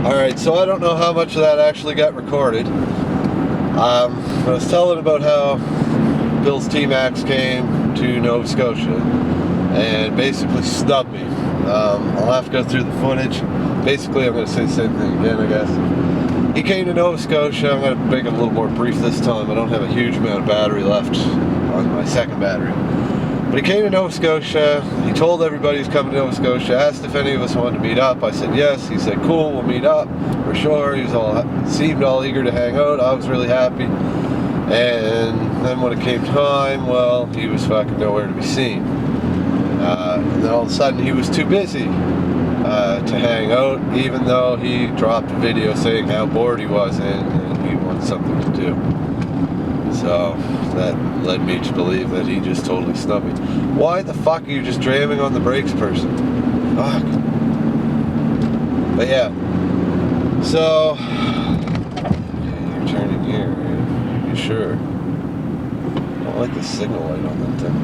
Alright, so I don't know how much of that actually got recorded. I was telling about how Bill's T-Max came to Nova Scotia and basically snubbed me. I'll have to go through the footage. Basically, I'm going to say the same thing again, I guess. He came to Nova Scotia. I'm going to make it a little more brief this time. I don't have a huge amount of battery left on my second battery. But he came to Nova Scotia. He told everybody he's coming to Nova Scotia. Asked if any of us wanted to meet up. I said yes. He said, cool, we'll meet up for sure. He was seemed all eager to hang out. I was really happy. And then when it came time, well, he was fucking nowhere to be seen. And then all of a sudden he was too busy to hang out, even though he dropped a video saying how bored he was and he wanted something to do. So that led me to believe that he just totally snubbed me. Why the fuck are you just jamming on the brakes, person? Fuck. But yeah. So, okay, you're turning here. Are you sure? I don't like the signal light on that thing.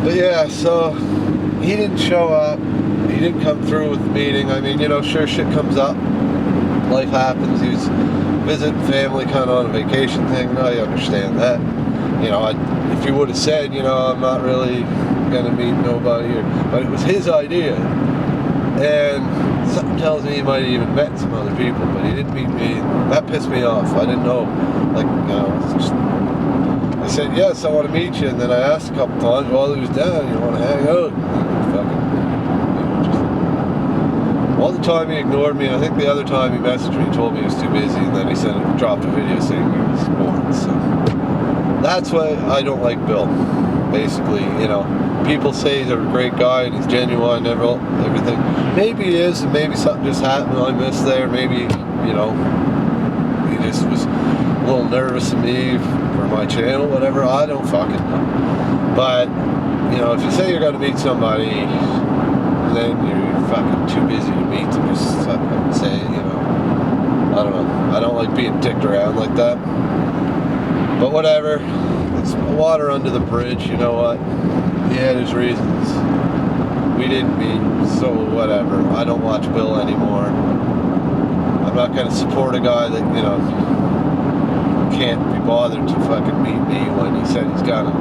But yeah, so he didn't show up. He didn't come through with the meeting. I mean, you know, sure, shit comes up. Life happens. He was visiting family, kind of on a vacation thing. I understand that. You know, if you would have said, you know, I'm not really going to meet nobody, but it was his idea. And something tells me he might have even met some other people, but he didn't meet me. That pissed me off. I didn't know. Like, you know, just, I said, yes, I want to meet you. And then I asked a couple times while he was down, you want to hang out? And fucking, you know, just, all the time he ignored me. I think the other time he messaged me, he told me he was too busy, and then he dropped a video saying he was bored. So that's why I don't like Bill. Basically, you know, people say he's a great guy and he's genuine, everything. Maybe he is, and maybe something just happened I missed there. Maybe, you know, he just was a little nervous of me for my channel, whatever. I don't fucking know. But, you know, if you say you're going to meet somebody and then you're fucking too busy to meet them, just say, you know, I don't know. I don't like being dicked around like that. But whatever. It's water under the bridge, you know what? He had his reasons. We didn't meet, so whatever. I don't watch Bill anymore. I'm not going to support a guy that, you know, can't be bothered to fucking meet me when he said he's gonna,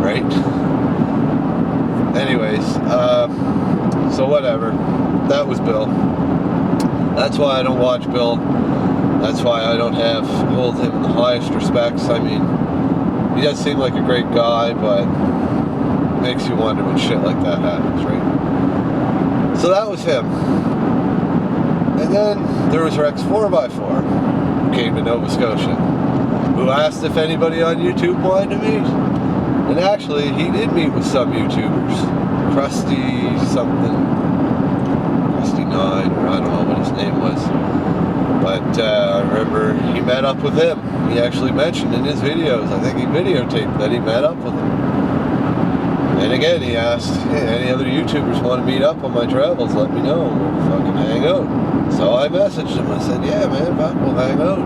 right? Anyways, so whatever. That was Bill. That's why I don't watch Bill. That's why I don't hold him in the highest respects. I mean, he does seem like a great guy, but it makes you wonder when shit like that happens, right? So that was him. And then there was Rex 4x4, who came to Nova Scotia, who asked if anybody on YouTube wanted to meet. And actually, he did meet with some YouTubers. Krusty something, Krusty9, or I don't know what his name was. But I remember he met up with him. He actually mentioned in his videos, I think he videotaped that he met up with him. And again, he asked, hey, any other YouTubers want to meet up on my travels, let me know. We'll fucking hang out. So I messaged him. I said, yeah, man, fuck, we'll hang out.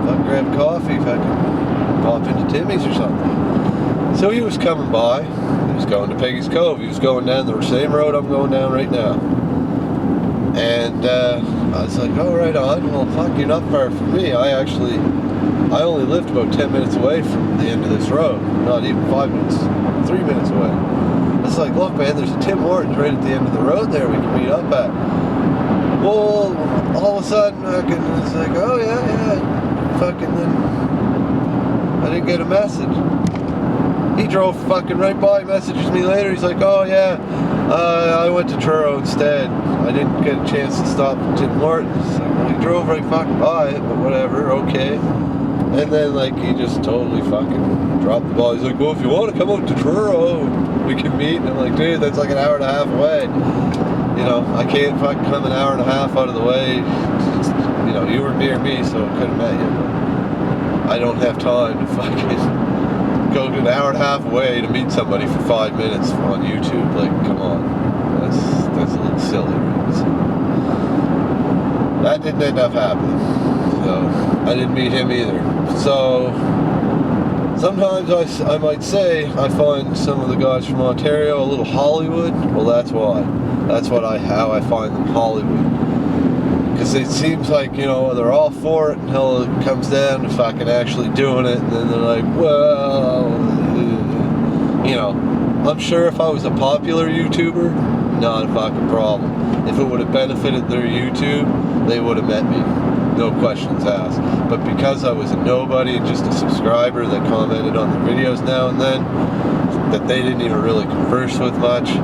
Fuck, grab coffee, fucking pop into Timmy's or something. So he was coming by. He was going to Peggy's Cove. He was going down the same road I'm going down right now. And I was like, oh, right on. Well, fuck, you're not far from me. I only lived about 10 minutes away from the end of this road. Not even 5 minutes, 3 minutes away. It's like, look, man, there's a Tim Hortons right at the end of the road there we can meet up at. Well, all of a sudden, it's like, oh, yeah. Fucking then, I didn't get a message. He drove fucking right by, messages me later. He's like, oh, yeah, I went to Truro instead. I didn't get a chance to stop at Tim Hortons. Like, well, he drove right fucking by it, but whatever, okay. And then, like, he just totally fucking dropped the ball. He's like, well, if you want to come out to Truro, we can meet. And I'm like, dude, that's like an hour and a half away. You know, I can't fucking come an hour and a half out of the way. Just, you know, you were near me, so I could have met you. But I don't have time to fucking go an hour and a half away to meet somebody for 5 minutes on YouTube. Like, come on. That's a little silly, right? So, that didn't end up happening. So, I didn't meet him either. So, sometimes I might say I find some of the guys from Ontario a little Hollywood. Well, that's why. That's how I find them Hollywood. Because it seems like, you know, they're all for it until it comes down to fucking actually doing it, and then they're like, well, you know, I'm sure if I was a popular YouTuber, not a fucking problem. If it would have benefited their YouTube, they would have met me. No questions asked. But because I was a nobody and just a subscriber that commented on their videos now and then, that they didn't even really converse with much,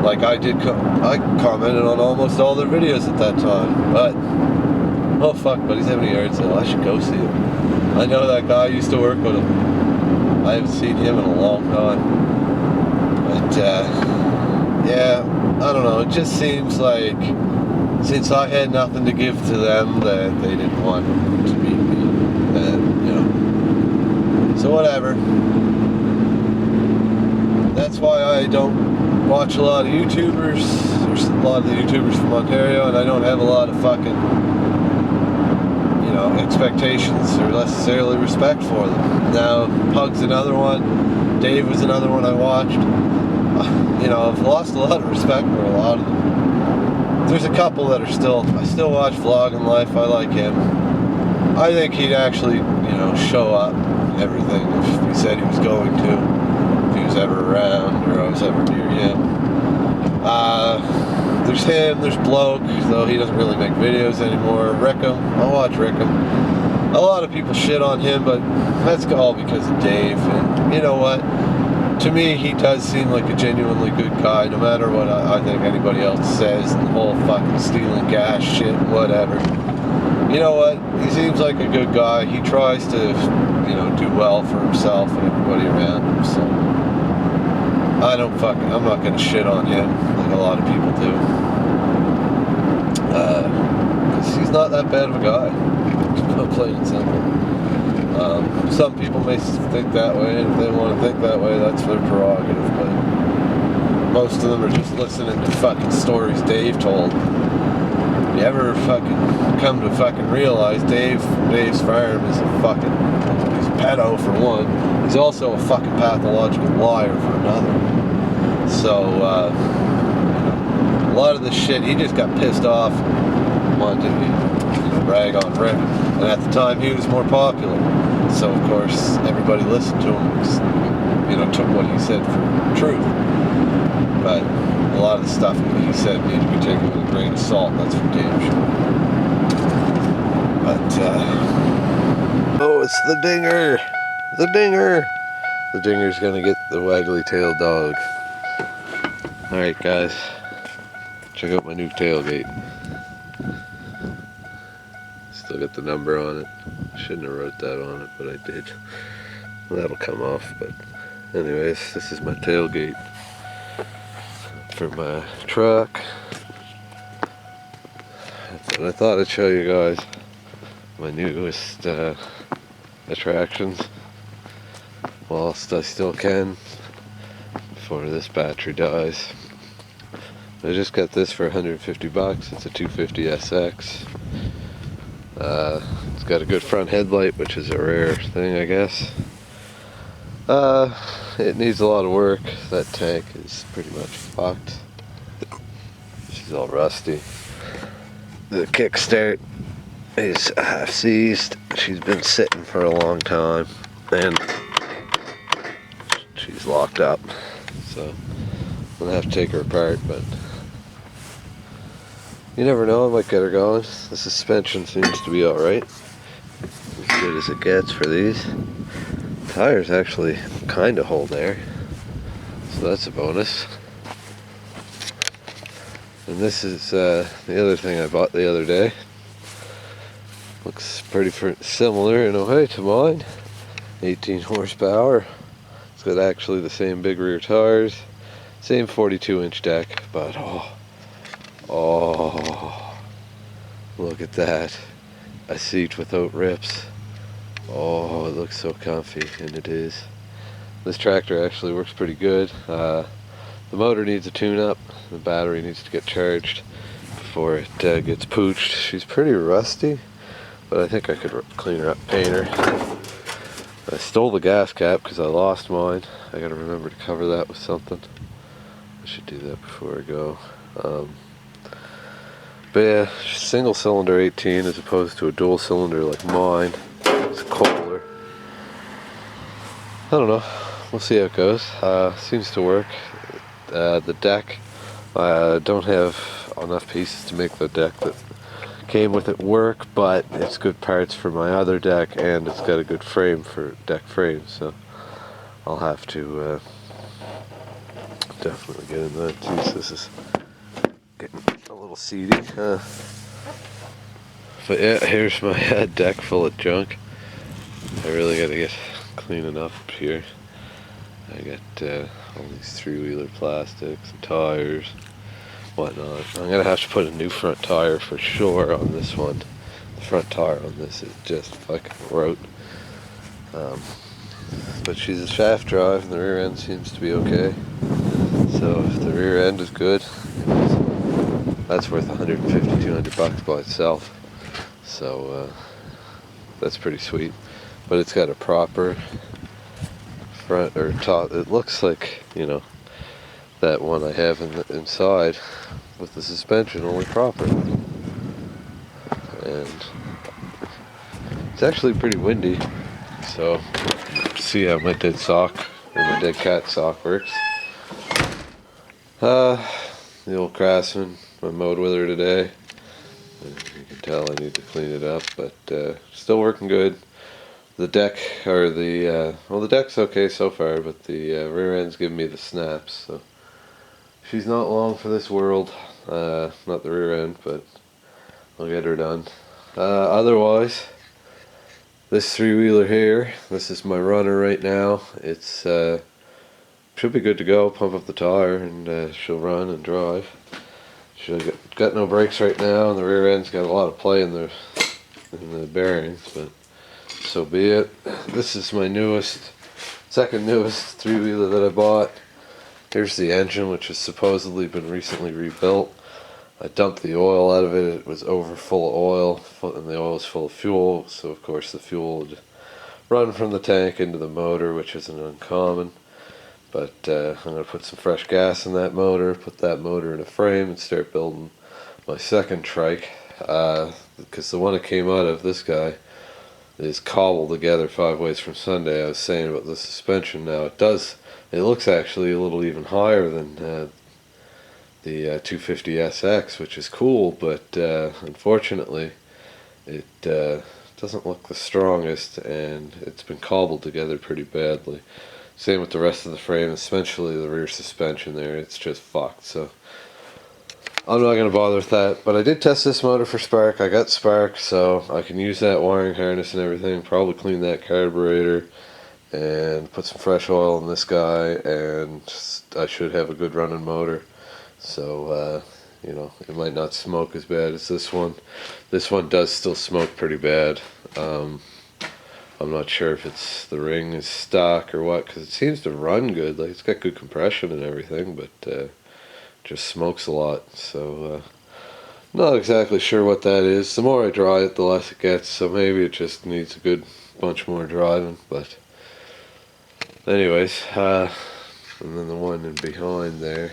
like I commented on almost all their videos at that time. But, oh fuck, but he's having a yard sale. I should go see him. I know that guy. I used to work with him. I haven't seen him in a long time. But, yeah, I don't know. It just seems like since I had nothing to give to them, that they didn't want to meet me. And, you know. So whatever. That's why I don't watch a lot of YouTubers. There's a lot of the YouTubers from Ontario, and I don't have a lot of fucking, you know, expectations or necessarily respect for them. Now, Pug's another one. Dave was another one I watched. You know, I've lost a lot of respect for a lot of them. There's a couple that are I still watch Vlogging Life. I like him. I think he'd actually, you know, show up and everything if he said he was going to. If he was ever around or I was ever near him. There's him, there's Bloke, though he doesn't really make videos anymore. Rickham, I'll watch Rickham. A lot of people shit on him, but that's all because of Dave. And you know what? To me, he does seem like a genuinely good guy, no matter what I think anybody else says, and the whole fucking stealing gas shit, whatever. You know what? He seems like a good guy. He tries to, you know, do well for himself and everybody around him, so I'm not gonna shit on him like a lot of people do. Because he's not that bad of a guy. Plain and simple. Some people may think that way, and if they want to think that way, that's their prerogative, but most of them are just listening to fucking stories Dave told. You ever fucking come to fucking realize Dave from Dave's Farm is he's a pedo for one. He's also a fucking pathological liar for another. So, a lot of this shit, he just got pissed off, wanted to brag on Rick. And at the time, he was more popular. So, of course, everybody listened to him, you know, took what he said for truth. But a lot of the stuff that he said needed to be taken with a grain of salt, that's for damn sure. But, oh, it's the dinger! The dinger! The dinger's gonna get the waggly-tailed dog. Alright, guys. Check out my new tailgate. Still got the number on it. Shouldn't have wrote that on it, but I did. Well, that'll come off, but anyways, this is my tailgate for my truck. And I thought I'd show you guys my newest attractions whilst I still can before this battery dies. I just got this for 150 bucks. It's a 250 SX. It's got a good front headlight, which is a rare thing, I guess. It needs a lot of work. That tank is pretty much fucked. She's all rusty. The kickstart is half seized. She's been sitting for a long time, and she's locked up. So I'm gonna have to take her apart, but you never know, I might get her going. The suspension seems to be alright. As good as it gets for these. Tires actually kind of hold air, so that's a bonus. And this is the other thing I bought the other day. Looks pretty similar in a way to mine. 18 horsepower. It's got actually the same big rear tires, same 42-inch deck, but oh, look at that. A seat without rips. Oh, it looks so comfy, and it is. This tractor actually works pretty good. The motor needs a tune-up. The battery needs to get charged before it gets pooched. She's pretty rusty, but I think I could clean her up, paint her. I stole the gas cap because I lost mine. I gotta remember to cover that with something. I should do that before I go. But yeah, single cylinder 18 as opposed to a dual cylinder like mine. It's Kohler. I don't know. We'll see how it goes. Seems to work. The deck, I don't have enough pieces to make the deck that came with it work, but it's good parts for my other deck, and it's got a good frame for deck frame, so I'll have to definitely get in that. Jeez, this is getting a little seedy. But yeah, here's my deck full of junk. I really gotta get cleaning up here. I got all these three-wheeler plastics and tires, whatnot. I'm gonna have to put a new front tire for sure on this one. The front tire on this is just fucking rote. But she's a shaft drive and the rear end seems to be okay. So if the rear end is good, that's worth 150, 200 bucks by itself. So that's pretty sweet. But it's got a proper front or top. It looks like, you know, that one I have inside with the suspension only proper. And it's actually pretty windy. So see how my dead sock or my dead cat sock works. The old Craftsman, I mowed with her today. You can tell I need to clean it up, but still working good. The deck, or the, well, the deck's okay so far, but the rear end's giving me the snaps, so she's not long for this world. Not the rear end, but I'll get her done. Otherwise, this three-wheeler here, this is my runner right now. It's should be good to go. Pump up the tire and she'll run and drive. She's got no brakes right now, and the rear end's got a lot of play in the bearings, but so be it. This is my second newest three-wheeler that I bought. Here's the engine, which has supposedly been recently rebuilt. I dumped the oil out of it. It was over full of oil, and the oil was full of fuel, so of course the fuel would run from the tank into the motor, which isn't uncommon. But I'm going to put some fresh gas in that motor, put that motor in a frame, and start building my second trike. Because the one that came out of this guy is cobbled together 5 ways from Sunday. I was saying about the suspension. Now it looks actually a little even higher than the 250SX, which is cool, but unfortunately it doesn't look the strongest, and it's been cobbled together pretty badly. Same with the rest of the frame, especially the rear suspension there. It's just fucked, so I'm not going to bother with that. But I did test this motor for spark. I got spark, so I can use that wiring harness and everything. Probably clean that carburetor and put some fresh oil in this guy, and I should have a good running motor. So you know, it might not smoke as bad as this one. This one does still smoke pretty bad. I'm not sure if it's the ring is stock or what, because it seems to run good. Like, it's got good compression and everything, but just smokes a lot. So not exactly sure what that is. The more I drive it, the less it gets. So maybe it just needs a good bunch more driving. But anyways, and then the one in behind there,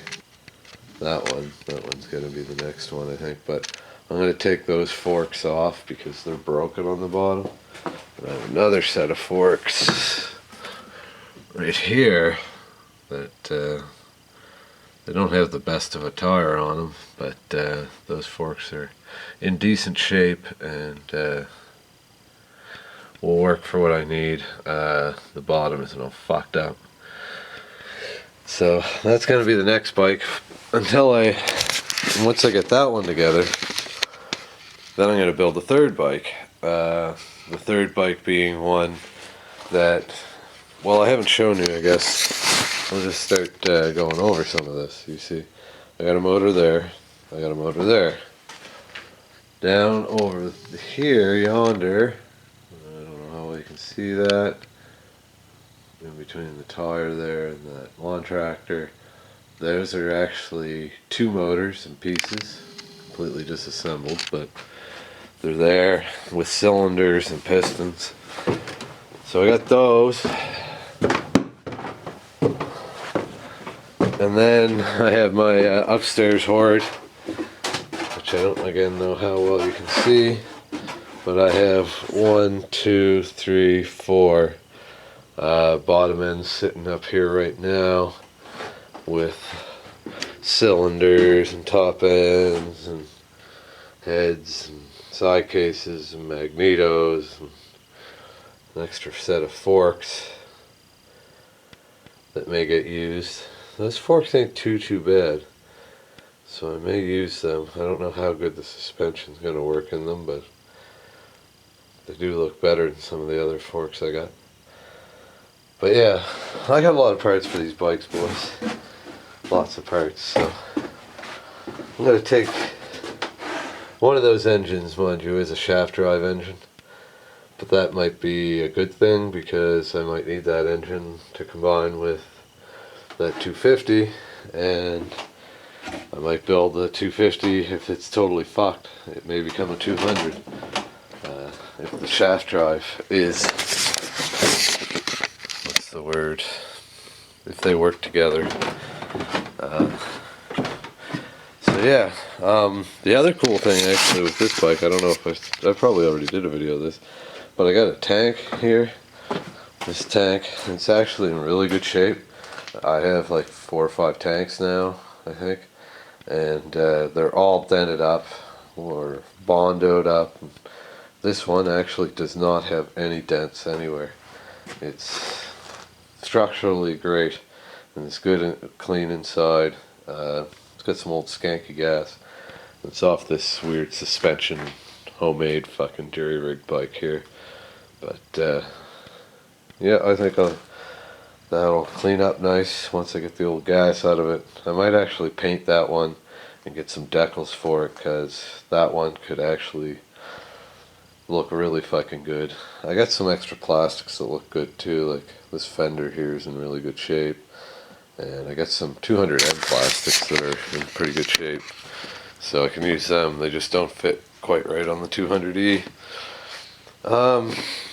that one's gonna be the next one, I think. But I'm gonna take those forks off because they're broken on the bottom. And I have another set of forks right here that they don't have the best of a tire on them, but those forks are in decent shape and will work for what I need. The bottom is all fucked up. So that's going to be the next bike until once I get that one together, then I'm going to build a third bike. The third bike being one that, well, I haven't shown you, I guess. I'll just start going over some of this. You see, I got a motor there, I got a motor there. Down over here, yonder, I don't know how well you can see that, in between the tire there and that lawn tractor, those are actually two motors and pieces, completely disassembled, but they're there with cylinders and pistons. So I got those. And then I have my upstairs Hoard, which much. I don't again know how well you can see, but I have 1, 2, 3, 4 bottom ends sitting up here right now with cylinders and top ends and heads and side cases and magnetos and an extra set of forks that may get used. Those forks ain't too bad, so I may use them. I don't know how good the suspension's going to work in them, but they do look better than some of the other forks I got. But yeah, I got a lot of parts for these bikes, boys. Lots of parts, so I'm going to take one of those engines, mind you, is a shaft drive engine. But that might be a good thing because I might need that engine to combine with that 250, and I might build the 250 if it's totally fucked. It may become a 200 if the shaft drive is, what's the word, if they work together. So yeah, the other cool thing actually with this bike, I don't know if I probably already did a video of this, but I got a tank here. This tank, it's actually in really good shape. I have like 4 or 5 tanks now, I think, and they're all dented up or bondoed up. This one actually does not have any dents anywhere. It's structurally great, and it's good and clean inside. It's got some old skanky gas. It's off this weird suspension, homemade fucking jury rig bike here. But yeah, I think that'll clean up nice once I get the old gas out of it. I might actually paint that one and get some decals for it, because that one could actually look really fucking good. I got some extra plastics that look good too, like this fender here is in really good shape, and I got some 200M plastics that are in pretty good shape, so I can use them. They just don't fit quite right on the 200E.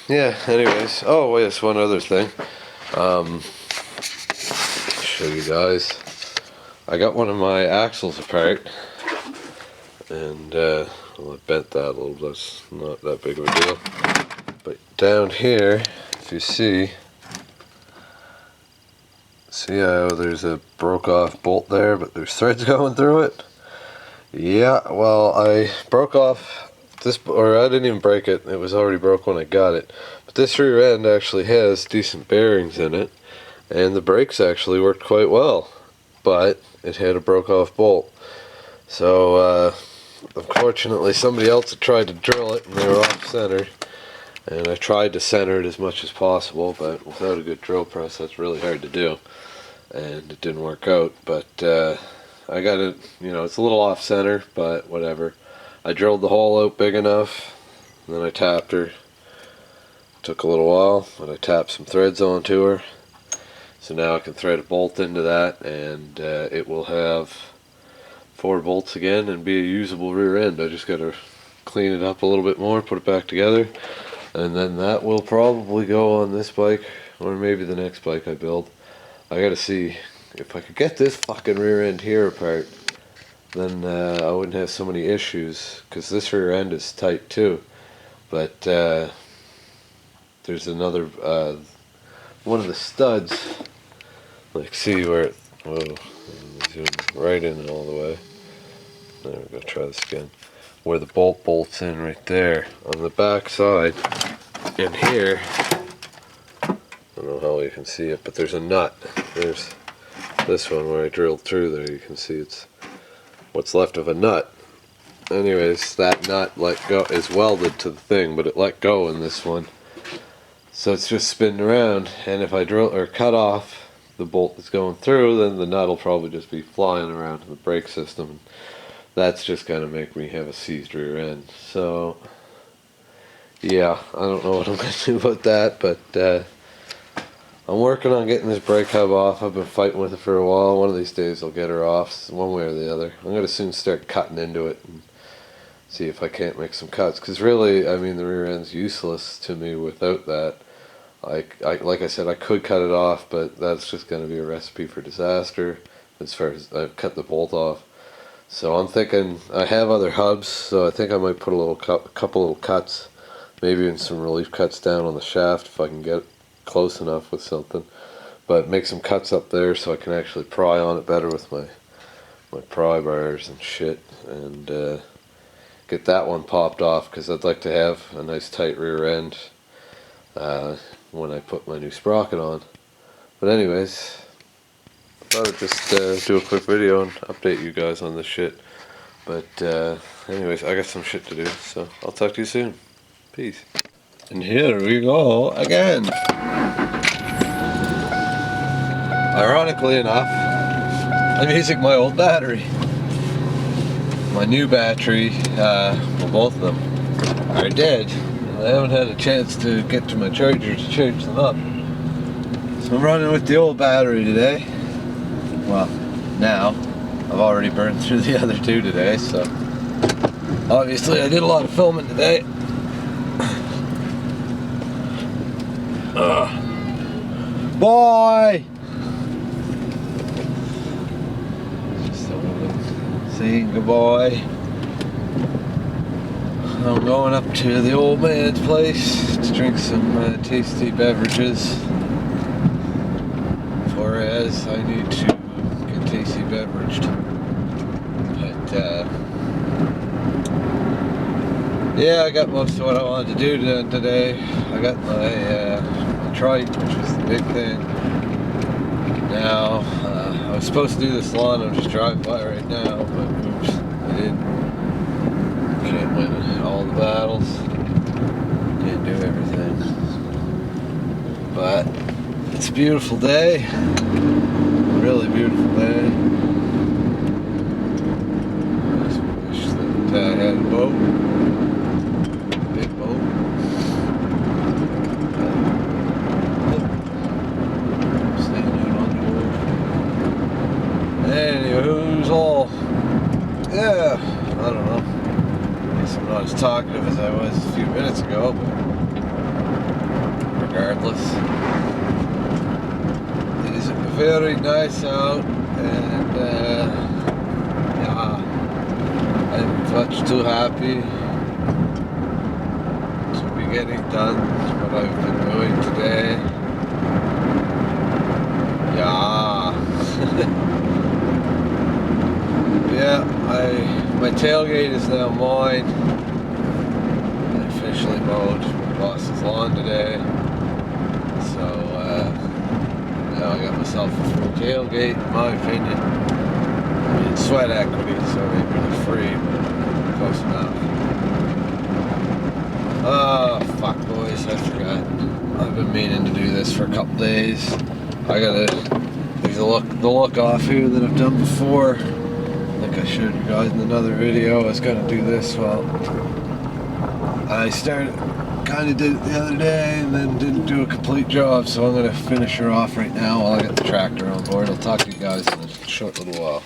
Yeah, anyways, oh yes, one other thing. Show you guys. I got one of my axles apart, and well, I bent that a little. That's not that big of a deal. But down here, if you see how there's a broke off bolt there, but there's threads going through it? Yeah, well, I broke off this, or I didn't even break it. It was already broke when I got it. But this rear end actually has decent bearings in it, and the brakes actually worked quite well, but it had a broke off bolt. So unfortunately somebody else had tried to drill it and they were off center, and I tried to center it as much as possible, but without a good drill press that's really hard to do, and it didn't work out. But I got it, you know, it's a little off center, but whatever. I drilled the hole out big enough, and then I tapped her. Took a little while, but I tapped some threads onto her. So now I can thread a bolt into that, and it will have 4 bolts again and be a usable rear end. I just got to clean it up a little bit more, put it back together, and then that will probably go on this bike, or maybe the next bike I build. I got to see if I could get this fucking rear end here apart, then I wouldn't have so many issues, because this rear end is tight too. But there's another one of the studs, like, see where it, whoa, zoom right in all the way. There we go, try this again. Where the bolt bolts in right there on the back side, in here, I don't know how you can see it, but there's a nut. There's this one where I drilled through there. You can see it's what's left of a nut. Anyways, that nut let go, is welded to the thing, but it let go in this one, so it's just spinning around. And if I drill or cut off the bolt that's going through, then the nut will probably just be flying around in the brake system. That's just gonna make me have a seized rear end. So yeah, I don't know what I'm gonna do about that, but I'm working on getting this brake hub off. I've been fighting with it for a while. One of these days I'll get her off, one way or the other. I'm gonna soon start cutting into it and see if I can't make some cuts, because really, I mean, the rear end's useless to me without that. Like I said, I could cut it off, but that's just going to be a recipe for disaster as far as I've cut the bolt off. So I'm thinking, I have other hubs, so I think I might put a little couple little cuts, maybe even some relief cuts down on the shaft if I can get close enough with something. But make some cuts up there so I can actually pry on it better with my pry bars and shit, and get that one popped off, because I'd like to have a nice tight rear end when I put my new sprocket on. But anyways, I thought I'd just do a quick video and update you guys on this shit. But anyways, I got some shit to do, so I'll talk to you soon. Peace. And here we go again. Ironically enough, I'm using my old battery. My new battery, well, both of them are dead. I haven't had a chance to get to my charger to charge them up. So I'm running with the old battery today. Well, now. I've already burned through the other two today, so obviously I did a lot of filming today. Boy! Just a woman saying goodbye. I'm going up to the old man's place to drink some tasty beverages. For as I need to get tasty beveraged. But yeah, I got most of what I wanted to do today. I got my trike, which was the big thing. Now, I was supposed to do this lawn. I'm just driving by right now, but oops, I didn't. Can't win all the battles. Can't do everything. But it's a beautiful day. Really beautiful day. I just wish that I had a boat. Big boat. Staying out on the road. Anywho's all. Yeah, I don't know. I guess I'm not as talkative as I was a few minutes ago, but regardless. It is very nice out, and yeah, I'm much too happy to be getting done what I've been doing today. Yeah. Yeah, my tailgate is now mine. I officially mowed my boss's lawn today, so now I got myself a free tailgate, in my opinion. I mean, it's sweat equity, so it ain't really free, but close enough. Oh, fuck, boys, I forgot. I've been meaning to do this for a couple days. I gotta take the look off here that I've done before. I think I showed you guys in another video. I was gonna do this. Well, I kind of did it the other day and then didn't do a complete job, so I'm gonna finish her off right now while I get the tractor on board. I'll talk to you guys in a short little while.